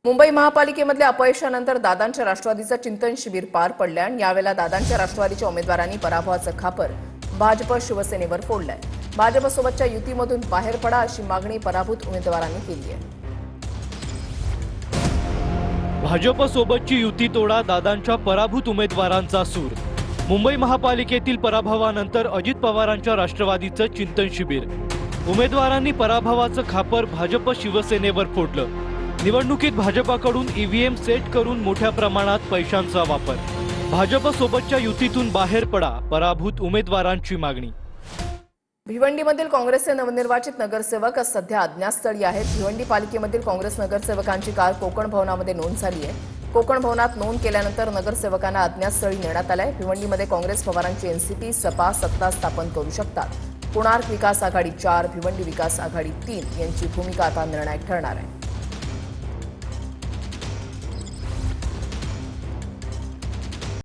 मुंबई महापालिकेमधल्या अपयशानंतर दादांच्या राष्ट्रवादीचं चिंतन शिबिर पार पडलं आणि यावेळेला दादांच्या राष्ट्रवादीच्या उमेदवारांनी पराभवाचं खापर भाजप शिवसेनेवर फोडलंय। भाजपसोबतच्या युतीमधून बाहेर पडा अशी मागणी पराभूत उमेदवारांनी केली आहे। भाजपसोबतची युती तोडा, दादांच्या पराभूत उमेदवारांचा सूर। मुंबई महापालिकेतील पराभवानंतर अजित पवारांच्या राष्ट्रवादीचं चिंतन शिबिर। उमेदवारांनी पराभवाचं खापर भाजप शिवसेनेवर फोडलं। निवडणुकीत भाजपकडून ईव्हीएम सेट करून मोठ्या प्रमाणात पैशांचा वापर। भाजपसोबतच्या युतीतून बाहेर पडा, पराभूत उमेदवारांची मागणी। भिवंडीमधील काँग्रेसचे नवनिर्वाचित नगरसेवक सध्या अज्ञातस्थळी आहेत। भिवंडी पालिकेमधील काँग्रेस नगरसेवकांची काल कोकण भवनामध्ये नोंद झाली आहे। कोकण भवनात नोंद केल्यानंतर नगरसेवकांना अज्ञातस्थळी नेण्यात आलंय। भिवंडीमध्ये काँग्रेस पवारांची एनसीपी सपा सत्ता स्थापन करू शकतात। कोणार्क विकास आघाडी 4, भिवंडी विकास आघाडी 3 यांची भूमिका आता निर्णायक ठरणार आहे।